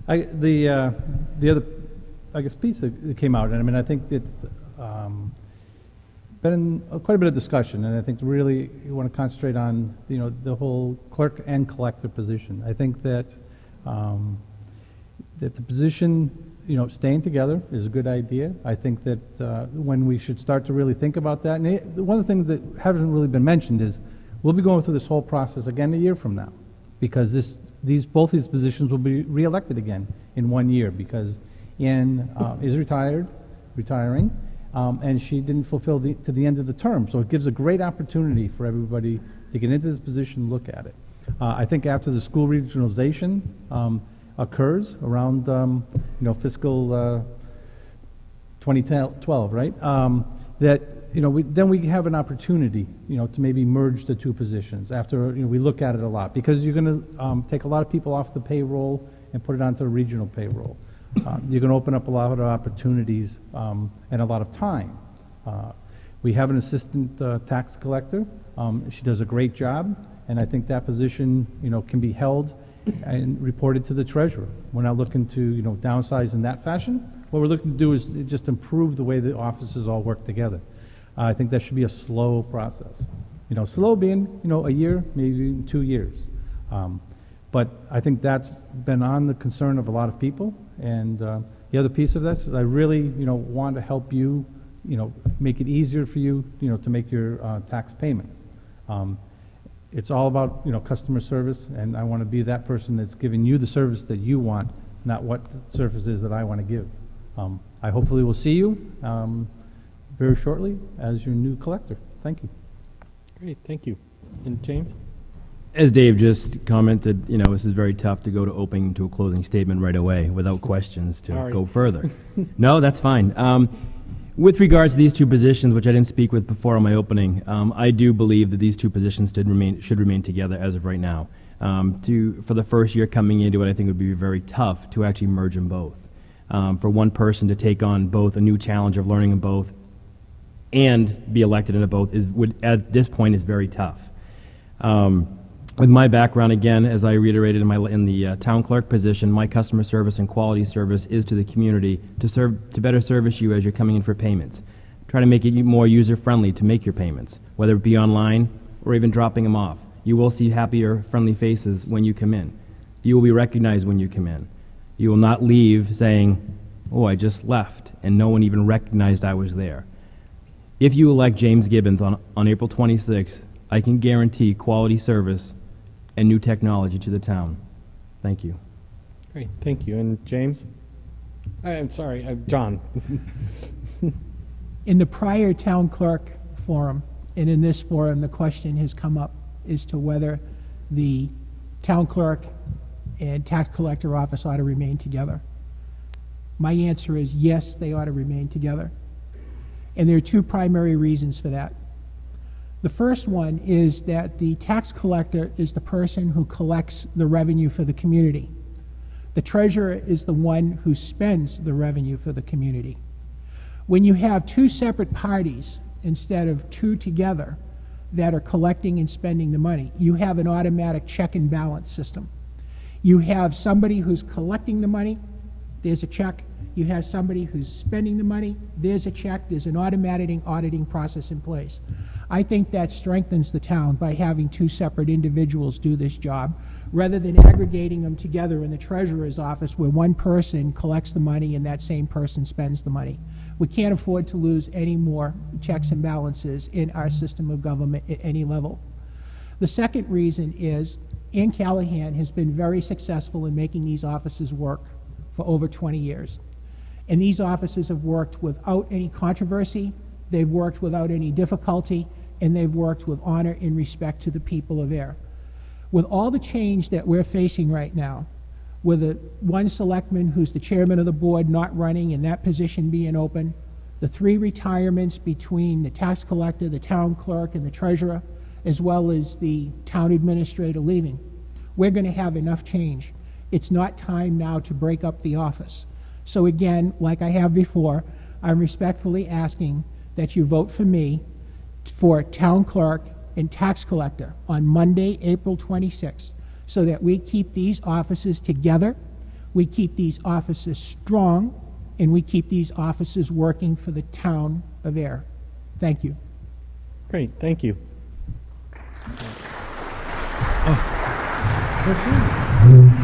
The other, I guess, piece that came out, and I mean, I think it's been quite a bit of discussion, and I think really you want to concentrate on, you know, the whole clerk and collector position. I think that that the position, you know, staying together is a good idea. I think that when we should start to really think about that, and one of the things that hasn't really been mentioned is we'll be going through this whole process again a year from now, because both these positions will be reelected again in 1 year, because Ann is retiring, and she didn't fulfill to the end of the term. So it gives a great opportunity for everybody to get into this position, look at it. I think after the school regionalization occurs around, you know, fiscal 2012, right? That, you know, then we have an opportunity, you know, to maybe merge the two positions after, you know, we look at it a lot, because you're going to take a lot of people off the payroll and put it onto the regional payroll. You're going to open up a lot of opportunities and a lot of time. We have an assistant tax collector. She does a great job, and I think that position, you know, can be held and reported to the treasurer. We're not looking to, you know, downsize in that fashion. What we're looking to do is just improve the way the offices all work together. I think that should be a slow process. You know, slow being, you know, a year, maybe 2 years. But I think that's been on the concern of a lot of people. And the other piece of this is I really, you know, want to help you, you know, make it easier for you, you know, to make your tax payments. It's all about, you know, customer service, and I want to be that person that's giving you the service that you want, not what the service is that I want to give. I hopefully will see you very shortly as your new collector. Thank you. Great, thank you. And James? As Dave just commented, you know, this is very tough to go to opening to a closing statement right away without questions to go further. No, that's fine. With regards to these two positions, which I didn't speak with before on my opening, I do believe that these two positions should remain together as of right now. For the first year coming into it, I think it would be very tough to actually merge them both. For one person to take on both a new challenge of learning them both and be elected into both at this point is very tough. With my background, again, as I reiterated in the town clerk position, my customer service and quality service is to the community to better service you as you're coming in for payments. Try to make it more user-friendly to make your payments, whether it be online or even dropping them off. You will see happier, friendly faces when you come in. You will be recognized when you come in. You will not leave saying, "Oh, I just left," and no one even recognized I was there. If you elect James Gibbons on April 26th, I can guarantee quality service and new technology to the town. Thank you. Great, thank you. And James? I'm sorry, John. In the prior town clerk forum, and in this forum, the question has come up as to whether the town clerk and tax collector office ought to remain together. My answer is yes, they ought to remain together. And there are two primary reasons for that. The first one is that the tax collector is the person who collects the revenue for the community. The treasurer is the one who spends the revenue for the community. When you have two separate parties instead of two together that are collecting and spending the money, you have an automatic check and balance system. You have somebody who's collecting the money, there's a check. You have somebody who's spending the money, there's a check. There's an automatic auditing process in place. I think that strengthens the town by having two separate individuals do this job rather than aggregating them together in the treasurer's office where one person collects the money and that same person spends the money. We can't afford to lose any more checks and balances in our system of government at any level. The second reason is Ann Callahan has been very successful in making these offices work for over 20 years. And these offices have worked without any controversy, they've worked without any difficulty, and they've worked with honor and respect to the people of Air. With all the change that we're facing right now, with the one selectman who's the chairman of the board not running and that position being open, the 3 retirements between the tax collector, the town clerk, and the treasurer, as well as the town administrator leaving, we're going to have enough change. It's not time now to break up the office. So again, like I have before, I'm respectfully asking that you vote for me for town clerk and tax collector on Monday, April 26th, so that we keep these offices together. we keep these offices strong, and we keep these offices working for the town of Air. Thank you. Great, thank you. Proceed.